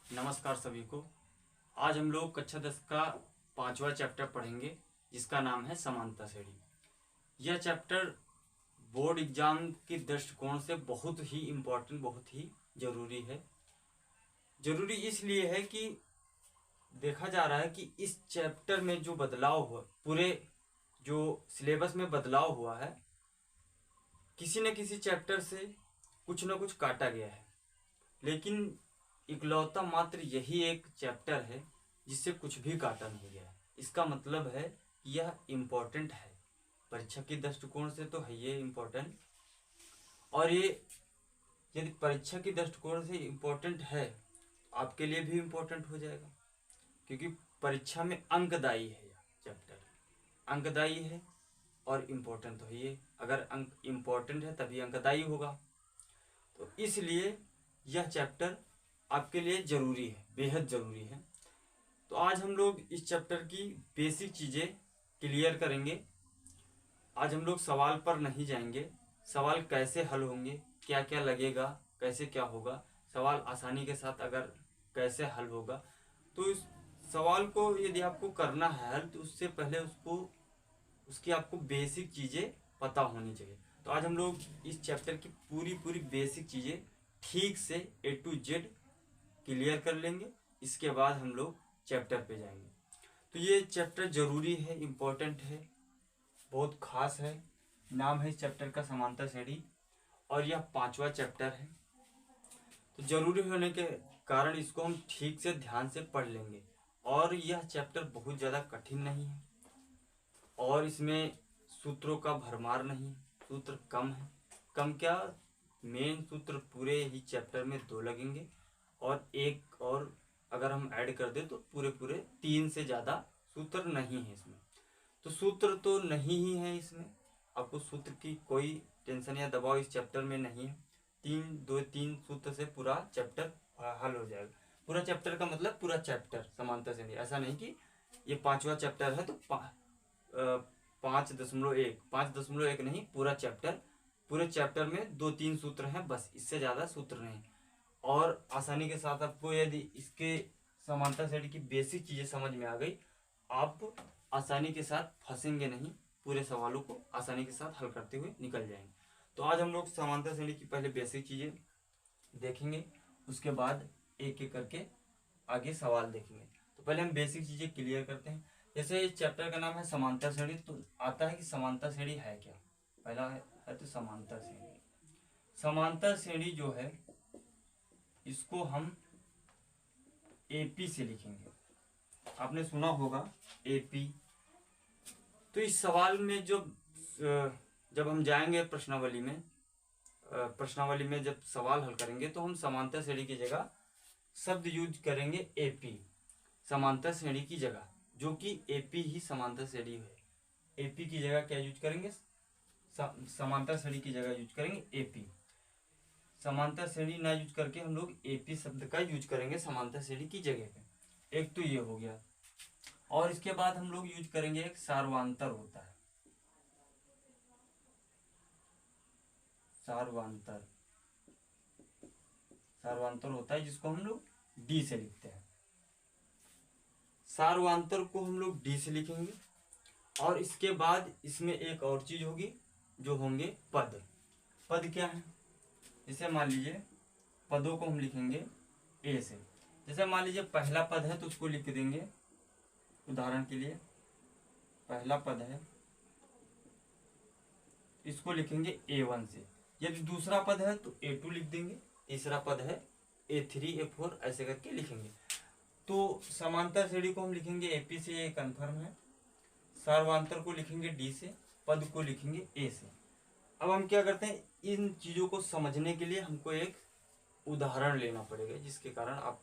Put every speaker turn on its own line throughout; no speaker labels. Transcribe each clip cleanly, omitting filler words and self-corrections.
नमस्कार सभी को। आज हम लोग कक्षा 10 का 5वां चैप्टर पढ़ेंगे जिसका नाम है समानता श्रेणी। यह चैप्टर बोर्ड एग्जाम के दृष्टिकोण से बहुत ही इम्पोर्टेंट, बहुत ही जरूरी है। जरूरी इसलिए है कि देखा जा रहा है कि इस चैप्टर में जो बदलाव हुआ, पूरे जो सिलेबस में बदलाव हुआ है, किसी न किसी चैप्टर से कुछ न कुछ काटा गया है, लेकिन इकलौता मात्र यही एक चैप्टर है जिससे कुछ भी काटा नहीं गया है। इसका मतलब है कि यह इम्पोर्टेंट है, परीक्षा के दृष्टिकोण से तो है ये इम्पोर्टेंट। और ये यदि परीक्षा के दृष्टिकोण से इम्पोर्टेंट है तो आपके लिए भी इम्पोर्टेंट हो जाएगा, क्योंकि परीक्षा में अंकदायी है। यह चैप्टर अंकदायी है और इम्पोर्टेंट तो है ये। अगर अंक इम्पोर्टेंट है तभी अंकदायी होगा, तो इसलिए यह चैप्टर आपके लिए जरूरी है, बेहद जरूरी है। तो आज हम लोग इस चैप्टर की बेसिक चीजें क्लियर करेंगे। आज हम लोग सवाल पर नहीं जाएंगे, सवाल कैसे हल होंगे, क्या क्या लगेगा, कैसे क्या होगा, सवाल आसानी के साथ अगर कैसे हल होगा। तो इस सवाल को यदि आपको करना है हल, तो उससे पहले उसकी आपको बेसिक चीजें पता होनी चाहिए। तो आज हम लोग इस चैप्टर की पूरी बेसिक चीजें ठीक से A to Z क्लियर कर लेंगे। इसके बाद हम लोग चैप्टर पे जाएंगे। तो ये चैप्टर जरूरी है, इम्पोर्टेंट है, बहुत खास है। नाम है इस चैप्टर का समांतर श्रेणी और यह 5वां चैप्टर है। तो जरूरी होने के कारण इसको हम ठीक से ध्यान से पढ़ लेंगे। और यह चैप्टर बहुत ज़्यादा कठिन नहीं है और इसमें सूत्रों का भरमार नहीं, सूत्र कम है। कम क्या, मेन सूत्र पूरे ही चैप्टर में 2 लगेंगे और एक और अगर हम ऐड कर दें तो पूरे 3 से ज़्यादा सूत्र नहीं है इसमें। तो सूत्र तो नहीं ही है इसमें, आपको सूत्र की कोई टेंशन या दबाव इस चैप्टर में नहीं है। 3 सूत्र से पूरा चैप्टर हल हो जाएगा। पूरा चैप्टर का मतलब पूरा चैप्टर समांतर श्रेणी, ऐसा नहीं कि ये 5वां चैप्टर है तो 5.1 नहीं, पूरा चैप्टर। पूरे चैप्टर में 2-3 सूत्र हैं बस, इससे ज़्यादा सूत्र नहीं। और आसानी के साथ आपको यदि इसके समांतर श्रेणी की बेसिक चीज़ें समझ में आ गई, आप आसानी के साथ फंसेंगे नहीं, पूरे सवालों को आसानी के साथ हल करते हुए निकल जाएंगे। तो आज हम लोग समांतर श्रेणी की पहले बेसिक चीज़ें देखेंगे, उसके बाद एक एक करके आगे सवाल देखेंगे। तो पहले हम बेसिक चीज़ें क्लियर करते हैं। जैसे इस चैप्टर का नाम है समांतर श्रेणी, तो आता है कि समांतर श्रेणी है क्या। पहला है तो समांतर श्रेणी। समांतर श्रेणी जो है इसको हम एपी से लिखेंगे। आपने सुना होगा एपी। तो इस सवाल में जब हम जाएंगे प्रश्नावली में जब सवाल हल करेंगे तो हम समांतर श्रेणी की जगह शब्द यूज करेंगे एपी, समांतर श्रेणी की जगह, जो कि एपी ही समांतर श्रेणी है। एपी की जगह क्या यूज करेंगे, समांतर श्रेणी की जगह यूज करेंगे एपी। समांतर श्रेणी ना यूज करके हम लोग एपी शब्द का यूज करेंगे समांतर श्रेणी की जगह पे। एक तो ये हो गया, और इसके बाद हम लोग यूज करेंगे एक सार्वंतर होता है। सार्वंतर होता है जिसको हम लोग डी से लिखते हैं। सार्वंतर को हम लोग डी से लिखेंगे और इसके बाद इसमें एक और चीज होगी जो होंगे पद। पद क्या है, जैसे मान लीजिए पदों को हम लिखेंगे ए से। जैसे मान लीजिए पहला पद है तो उसको लिख देंगे, उदाहरण के लिए पहला पद है इसको लिखेंगे A1 से। यदि दूसरा पद है तो A2 लिख देंगे, तीसरा पद है A3 A4 ऐसे करके लिखेंगे। तो समांतर श्रेणी को हम लिखेंगे एपी से, ये कंफर्म है। सार्वंतर को लिखेंगे डी से, पद को लिखेंगे ए से। अब हम क्या करते हैं, इन चीजों को समझने के लिए हमको एक उदाहरण लेना पड़ेगा जिसके कारण आप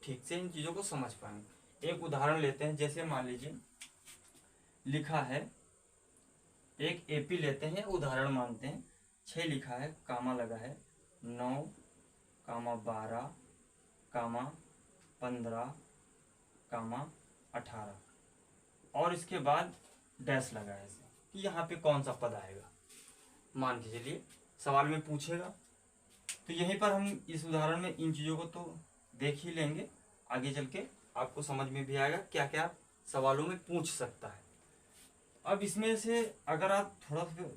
ठीक से इन चीजों को समझ पाएंगे। एक उदाहरण लेते हैं। जैसे मान लीजिए लिखा है, एक एपी लेते हैं, उदाहरण मानते हैं 6 लिखा है, कामा लगा है 9, 12, 15, 18 और इसके बाद डैश लगा है ऐसे कि यहाँ पे कौन सा पद आएगा, मान के चलिए सवाल में पूछेगा। तो यहीं पर हम इस उदाहरण में इन चीज़ों को तो देख ही लेंगे, आगे चल के आपको समझ में भी आएगा क्या क्या सवालों में पूछ सकता है। अब इसमें से अगर आप थोड़ा सा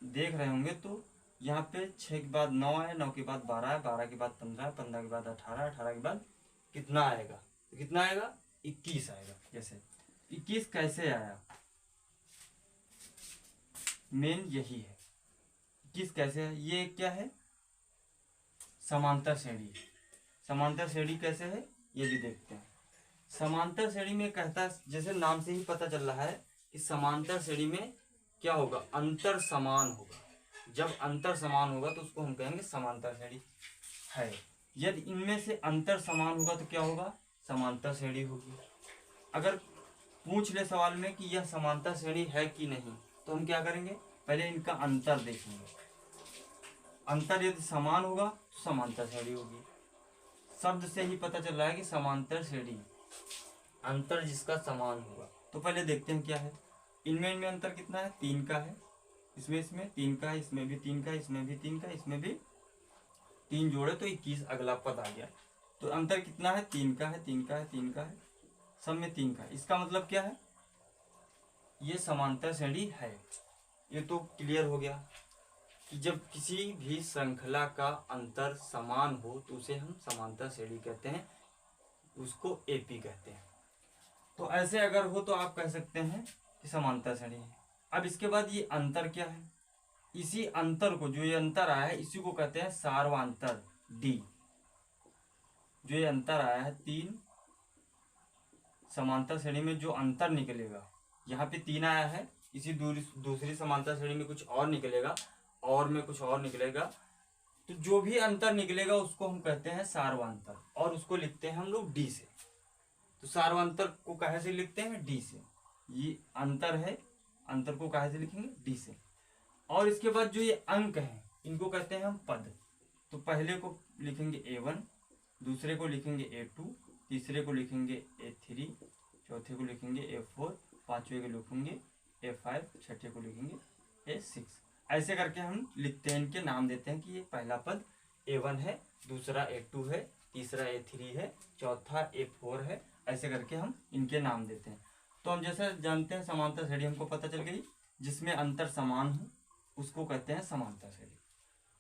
देख रहे होंगे तो यहाँ पे 6 के बाद 9 है, 9 के बाद 12 है, 12 के बाद 15 है, 15 के बाद 18, 18 के बाद कितना आएगा, तो कितना आएगा 21 आएगा। जैसे 21 कैसे आया, मेन यही है 21 कैसे है। ये क्या है, समांतर श्रेणी। समांतर श्रेणी कैसे है ये भी देखते हैं। समांतर श्रेणी में कहता है, जैसे नाम से ही पता चल रहा है कि समांतर श्रेणी में क्या होगा, अंतर समान होगा। जब अंतर समान होगा तो उसको हम कहेंगे समांतर श्रेणी है। यदि इनमें से अंतर समान होगा तो क्या होगा, समांतर श्रेणी होगी। अगर पूछ ले सवाल में कि यह समांतर श्रेणी है कि नहीं, तो हम क्या करेंगे, पहले इनका अंतर देखेंगे। अंतर यदि समान होगा तो समांतर श्रेणी होगी। शब्द से ही पता चल रहा है कि समांतर श्रेणी, अंतर जिसका समान होगा। तो पहले देखते हैं क्या है, इनमें अंतर कितना है, 3 का है। इसमें 3 का है, इसमें भी 3 का है, इसमें भी 3 का है, इसमें भी 3 जोड़े तो 21 अगला पद आ गया। तो अंतर कितना है, 3 का है, 3 का है, 3 का है, सब में 3 का है। इसका मतलब क्या है, ये समांतर श्रेणी है। ये तो क्लियर हो गया कि जब किसी भी श्रृंखला का अंतर समान हो तो उसे हम समांतर श्रेणी कहते हैं, उसको एपी कहते हैं। तो ऐसे अगर हो तो आप कह सकते हैं कि समांतर श्रेणी है। अब इसके बाद ये अंतर क्या है, इसी अंतर को, जो ये अंतर आया है इसी को कहते हैं सार्वांतर डी। जो ये अंतर आया है 3, समांतर श्रेणी में जो अंतर निकलेगा, यहाँ पे 3 आया है, इसी दूसरी समांतर श्रेणी में कुछ और निकलेगा, और में कुछ और निकलेगा, तो जो भी अंतर निकलेगा उसको हम कहते हैं सार्वांतर, और उसको लिखते हैं हम लोग डी से। तो सार्वांतर को कहे से लिखते हैं, डी से। ये अंतर है, अंतर को कहे से लिखेंगे, डी से। और इसके बाद जो ये अंक हैं इनको कहते हैं हम पद। तो पहले को लिखेंगे A1, दूसरे को लिखेंगे A2, तीसरे को लिखेंगे A3, चौथे को लिखेंगे A4, पांचवे को लिखेंगे A5, छठे को लिखेंगे A6। ऐसे करके हम लिखते हैं, इनके नाम देते हैं कि ये पहला पद A1 है, दूसरा A2 है, तीसरा A3 है, चौथा A4 है। ऐसे करके हम इनके नाम देते हैं। तो हम जैसे जानते हैं समांतर श्रेणी हमको पता चल गई, जिसमें अंतर समान हो उसको कहते हैं समांतर श्रेणी।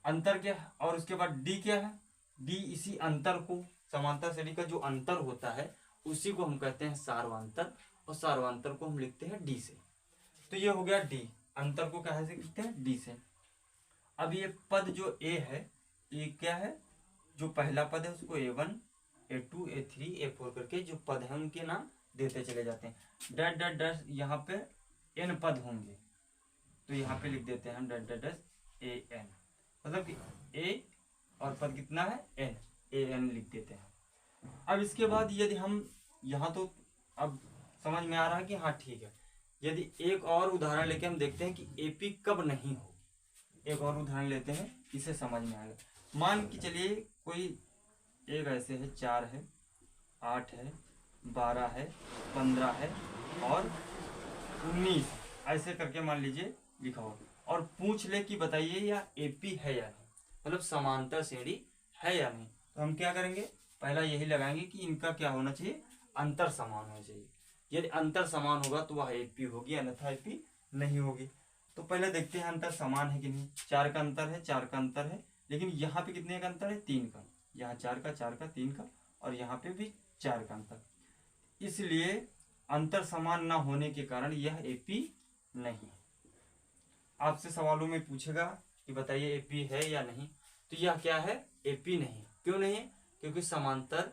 अंतर क्या है, और उसके बाद डी क्या है, डी इसी अंतर को, समांतर श्रेणी का जो अंतर होता है उसी को हम कहते हैं सार्वांतर, और सार्वांतर को हम लिखते हैं डी से। तो ये हो गया डी, अंतर को कहाँ से लिखते हैं, डी से। अब ये पद जो ए है, ये क्या है, जो पहला पद है उसको A1, A2, A3, A4 करके जो पद है उनके नाम देते चले जाते हैं। डैश डैश डैश यहाँ पे n पद होंगे तो यहाँ पे लिख देते हैं हम डैश डैश डैश AN, मतलब कि A और पद कितना है n, AN लिख देते हैं। अब इसके बाद यदि हम यहाँ, तो अब समझ में आ रहा है कि हाँ ठीक है। यदि एक और उदाहरण लेके हम देखते हैं कि AP कब नहीं हो, एक और उदाहरण लेते हैं, इसे समझ में आएगा। मान के चलिए कोई एक ऐसे है, 4 है, 8 है, 12 है, 15 है और 19, ऐसे करके मान लीजिए लिखा हो, और पूछ ले कि बताइए या एपी है या नहीं, मतलब समांतर श्रेणी है या नहीं। तो हम क्या करेंगे, पहला यही लगाएंगे कि इनका क्या होना चाहिए, अंतर समान होना चाहिए। यदि अंतर समान होगा तो वह एपी होगी, अन्यथा एपी नहीं होगी। तो पहले देखते हैं अंतर समान है कि नहीं। 4 का अंतर है, 4 का अंतर है, लेकिन यहाँ पे कितने का अंतर है, 3 का। यहाँ 4 का, 4 का, 3 का, और यहाँ पे भी 4 का अंतर। इसलिए अंतर समान ना होने के कारण यह एपी नहीं है। आपसे सवालों में पूछेगा कि बताइए एपी है या नहीं, तो यह क्या है, एपी नहीं। क्यों नहीं है, क्योंकि समांतर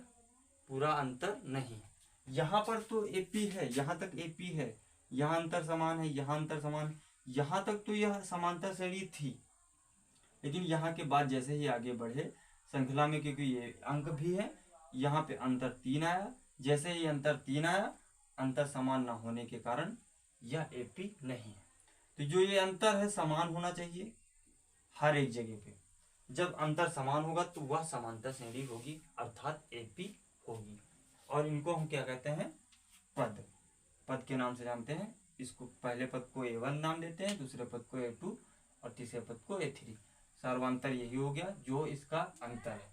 पूरा अंतर नहीं है। यहाँ पर तो एपी है, यहाँ तक एपी है, यहाँ अंतर समान है, यहाँ अंतर समान है, यहाँ तक तो यह समांतर श्रेणी थी। लेकिन यहाँ के बाद जैसे ही आगे बढ़े श्रृंखला में, क्योंकि ये अंक भी है, यहाँ पे अंतर 3 आया, जैसे ही अंतर 3 आया, अंतर समान ना होने के कारण यह एपी नहीं है। तो जो ये अंतर है समान होना चाहिए हर एक जगह पे। जब अंतर समान होगा तो वह समांतर श्रेणी होगी, अर्थात एपी होगी। और इनको हम क्या कहते हैं, पद। पद के नाम से जानते हैं इसको। पहले पद को A1 नाम देते हैं, दूसरे पद को A2 और तीसरे पद को A3। सार्वांतर यही हो गया जो इसका अंतर है।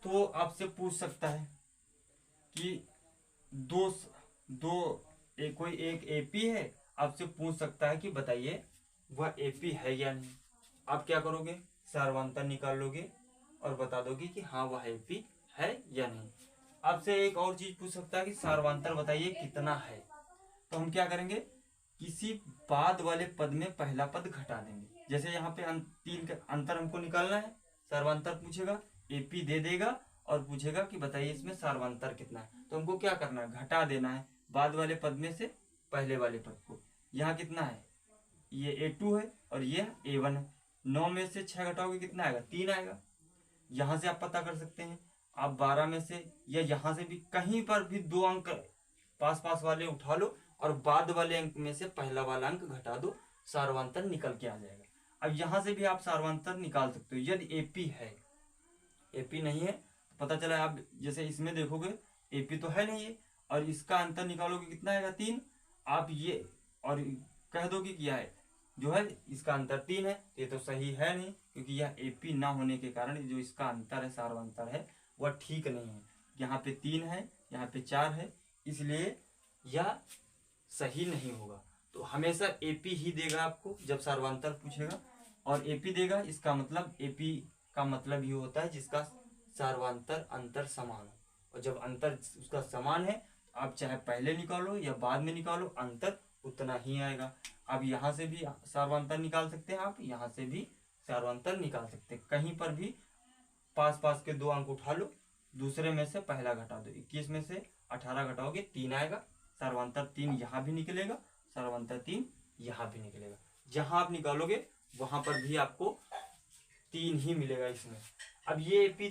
तो आपसे पूछ सकता है कि कोई एक एपी है, आपसे पूछ सकता है कि बताइए वह एपी है या नहीं। आप क्या करोगे, सार्वंतर निकाल लोगे और बता दोगे कि हाँ वह एपी है या नहीं। आपसे एक और चीज पूछ सकता है कि सार्वंतर बताइए कितना है। तो हम क्या करेंगे, किसी बाद वाले पद में पहला पद घटा देंगे। जैसे यहाँ पे तीन का अंतर हमको निकालना है, सार्वंतर पूछेगा, एपी दे देगा और पूछेगा कि बताइए इसमें सार्वंतर कितना है। तो हमको क्या करना है, घटा देना है बाद वाले पद में से पहले वाले पद को। यहाँ कितना है, ये A2 है और ये A1 है। 9 में से 6 घटाओगे कितना आएगा, 3 आएगा। यहाँ से आप पता कर सकते हैं। आप 12 में से या यहाँ से भी कहीं पर भी 2 अंक पास पास वाले उठा लो और बाद वाले अंक में से पहला वाला अंक घटा दो, सार्वंतर निकल के आ जाएगा। अब यहाँ से भी आप सार्वंतर निकाल सकते हो यदि एपी है। एपी नहीं है तो पता चला, आप जैसे इसमें देखोगे एपी तो है नहीं है और इसका अंतर निकालोगे कितना आएगा, 3। आप ये और कह दोगे कि यह है जो है इसका अंतर 3 है। ये तो सही है नहीं, क्योंकि यह एपी ना होने के कारण जो इसका अंतर है, सार्वंतर है, वह ठीक नहीं है। यहाँ पे 3 है, यहाँ पे 4 है, इसलिए यह सही नहीं होगा। तो हमेशा एपी ही देगा आपको जब सार्वंतर पूछेगा। और एपी देगा इसका मतलब, एपी का मतलब ही होता है जिसका सार्वंतर अंतर समान हो। और जब अंतर उसका समान है तो आप चाहे पहले निकालो या बाद में निकालो, अंतर उतना ही आएगा। अब यहाँ से भी सार्वंतर निकाल सकते हैं, आप यहाँ से भी सार्वंतर निकाल सकते हैं। कहीं पर भी पास पास के 2 अंक उठा लो, दूसरे में से पहला घटा दो। 21 में से 18 घटाओगे 3 आएगा। सार्वंतर 3 यहाँ भी निकलेगा, सार्वंतर 3 यहाँ भी निकलेगा। जहां आप निकालोगे वहां पर भी आपको 3 ही मिलेगा इसमें। अब ये एपी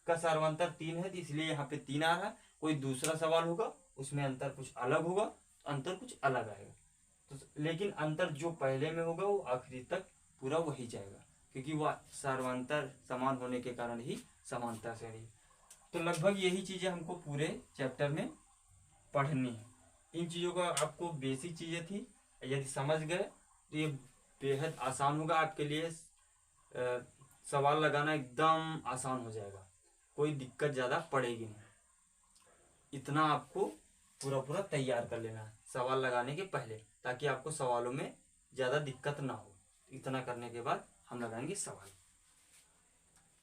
का सार्वंतर 3 है, तो इसलिए यहाँ पे 3 आ रहा है। कोई दूसरा सवाल होगा उसमें अंतर कुछ अलग होगा, तो अंतर कुछ अलग आएगा। तो लेकिन अंतर जो पहले में होगा वो आखिरी तक पूरा वही जाएगा, क्योंकि वह सार्वंतर समान होने के कारण ही समानता श्रेणी। तो लगभग यही चीजें हमको पूरे चैप्टर में पढ़नी है। इन चीजों का आपको बेसिक चीजें थी, यदि समझ गए तो ये बेहद आसान होगा आपके लिए। सवाल लगाना एकदम आसान हो जाएगा, कोई दिक्कत ज्यादा पड़ेगी नहीं। इतना आपको पूरा पूरा तैयार कर लेना है सवाल लगाने के पहले, ताकि आपको सवालों में ज्यादा दिक्कत ना हो। इतना करने के बाद हम लगाएंगे सवाल।